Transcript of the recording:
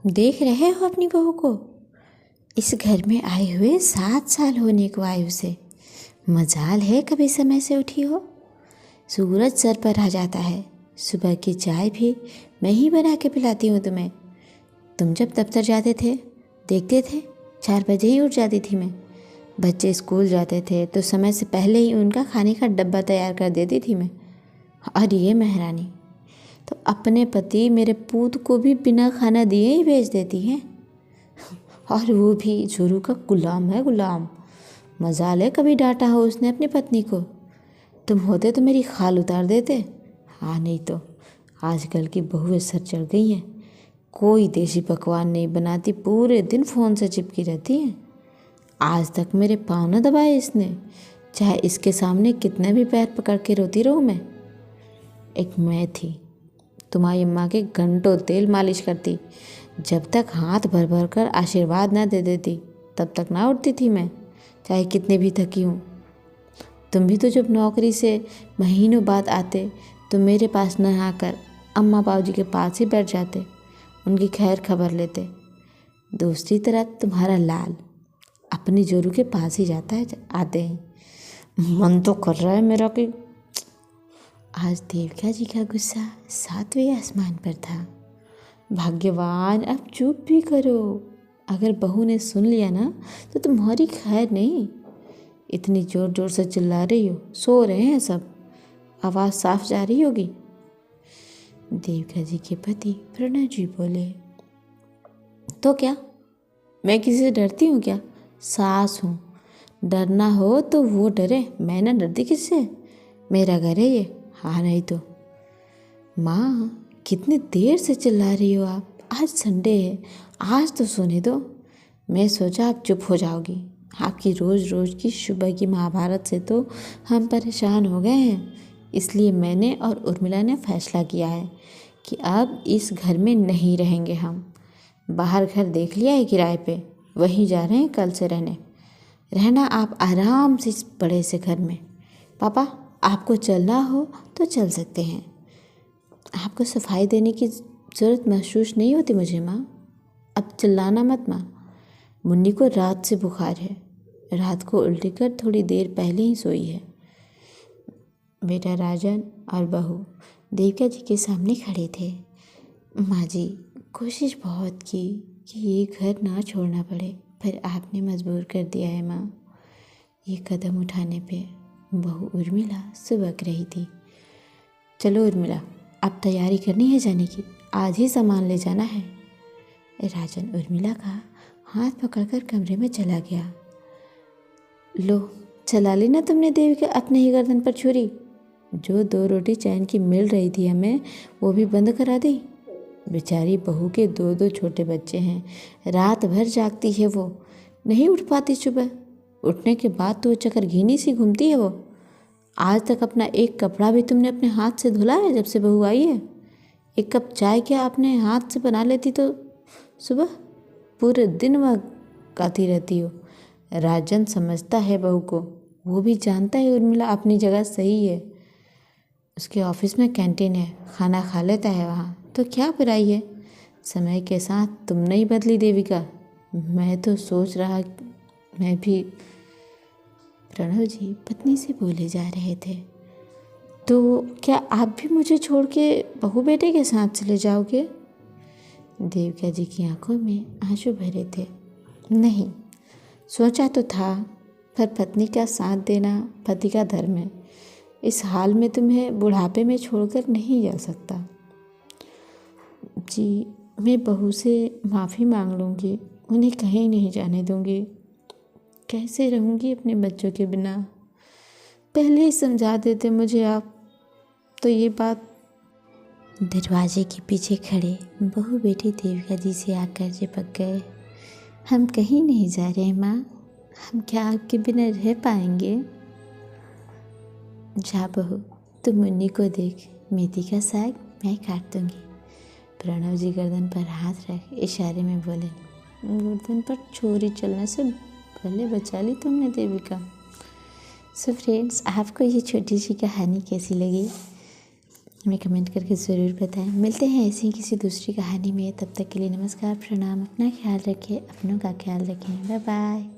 देख रहे हो अपनी बहू को? इस घर में आए हुए 7 साल होने को आयु से मजाल है कभी समय से उठी हो। सूरज सर पर आ जाता है, सुबह की चाय भी मैं ही बना के पिलाती हूँ तुम्हें। तुम जब दफ्तर जाते थे देखते थे 4 बजे ही उठ जाती थी मैं। बच्चे स्कूल जाते थे तो समय से पहले ही उनका खाने का डब्बा तैयार कर देती थी मैं। और ये महारानी तो अपने पति मेरे पूत को भी बिना खाना दिए ही भेज देती हैं। और वो भी जोरू का गुलाम है, गुलाम। मजाल है कभी डांटा हो उसने अपनी पत्नी को। तुम होते तो मेरी खाल उतार देते। हाँ नहीं तो आजकल की बहुएं सर चढ़ गई हैं, कोई देसी पकवान नहीं बनाती, पूरे दिन फ़ोन से चिपकी रहती हैं। आज तक मेरे पाँव न दबाए इसने, चाहे इसके सामने कितने भी पैर पकड़ के रोती रहूँ मैं। एक मैं थी, तुम्हारी अम्मा के घंटों तेल मालिश करती, जब तक हाथ भर भर कर आशीर्वाद ना दे देती तब तक ना उठती थी मैं, चाहे कितने भी थकी हूँ। तुम भी तो जब नौकरी से महीनों बाद आते तो मेरे पास न आकर अम्मा बाबूजी के पास ही बैठ जाते, उनकी खैर खबर लेते। दूसरी तरफ तुम्हारा लाल अपनी जोरू के पास ही जाता है आते ही। मन तो कर रहा है मेरा कि आज देविका जी का गुस्सा 7वें आसमान पर था। भाग्यवान, अब चुप भी करो। अगर बहू ने सुन लिया ना तो तुम्हारी खैर नहीं। इतनी जोर जोर से चिल्ला रही हो, सो रहे हैं सब, आवाज़ साफ जा रही होगी। देविका जी के पति प्रणव जी बोले, तो क्या मैं किसी से डरती हूँ क्या? सास हूँ, डरना हो तो वो डरे, मैं ना डरती किससे। मेरा घर है ये। हाँ नहीं तो। माँ कितनी देर से चिल्ला रही हो आप? आज संडे है, आज तो सोने दो। मैं सोचा आप चुप हो जाओगी। आपकी रोज़ रोज़ की सुबह की महाभारत से तो हम परेशान हो गए हैं, इसलिए मैंने और उर्मिला ने फैसला किया है कि अब इस घर में नहीं रहेंगे हम। बाहर घर देख लिया है किराए पे, वहीं जा रहे हैं कल से रहना आप आराम से इस बड़े से घर में। पापा आपको चलना हो तो चल सकते हैं, आपको सफाई देने की ज़रूरत महसूस नहीं होती मुझे माँ। अब चिल्लाना मत माँ। मुन्नी को रात से बुखार है, रात को उल्टी कर थोड़ी देर पहले ही सोई है। बेटा राजन और बहू देविका जी के सामने खड़े थे। माँ जी कोशिश बहुत की कि ये घर ना छोड़ना पड़े, पर आपने मजबूर कर दिया है माँ। ये कदम उठाने पे बहू उर्मिला सुबक रही थी। चलो उर्मिला, अब तैयारी करनी है जाने की, आज ही सामान ले जाना है। राजन उर्मिला का हाथ पकड़कर कमरे में चला गया। लो चला ली ना तुमने देवी के अपने ही गर्दन पर छुरी। जो 2 रोटी चैन की मिल रही थी हमें वो भी बंद करा दी। बेचारी बहू के 2 छोटे बच्चे हैं, रात भर जागती है वो, नहीं उठ पाती सुबह। उठने के बाद तो चक्कर घीनी सी घूमती है वो। आज तक अपना एक कपड़ा भी तुमने अपने हाथ से धुला है जब से बहू आई है? एक कप चाय क्या अपने हाथ से बना लेती तो सुबह? पूरे दिन वह गाती रहती हो। राजन समझता है बहू को, वो भी जानता है उर्मिला अपनी जगह सही है। उसके ऑफिस में कैंटीन है, खाना खा लेता है वहाँ, तो क्या बुराई है। समय के साथ तुम नहीं बदली देविका। मैं तो सोच रहा मैं भी। प्रणव जी पत्नी से बोले जा रहे थे, तो क्या आप भी मुझे छोड़ के बहू बेटे के साथ चले जाओगे? देविका जी की आंखों में आंसू भरे थे। नहीं, सोचा तो था, पर पत्नी का साथ देना पति का धर्म है। इस हाल में तुम्हें बुढ़ापे में छोड़कर नहीं जा सकता। जी मैं बहू से माफ़ी मांग लूँगी, उन्हें कहीं नहीं जाने दूँगी। कैसे रहूँगी अपने बच्चों के बिना? पहले ही समझा देते मुझे आप तो ये बात। दरवाजे के पीछे खड़े बहू बेटी देविका जी से आकर चिपक गए। हम कहीं नहीं जा रहे माँ, हम क्या आपके बिना रह पाएंगे? जा बहू, तुम मुन्नी को देख, मेथी का साग मैं काट दूँगी। प्रणव जी गर्दन पर हाथ रख इशारे में बोले। गर्दन पर छोरी चलने से भले बचा ली तुमने देविका। सो फ्रेंड्स, आपको ये छोटी सी कहानी कैसी लगी? हमें कमेंट करके ज़रूर बताएं। मिलते हैं ऐसी ही किसी दूसरी कहानी में। तब तक के लिए नमस्कार, प्रणाम। अपना ख्याल रखिए, अपनों का ख्याल रखें। Bye bye.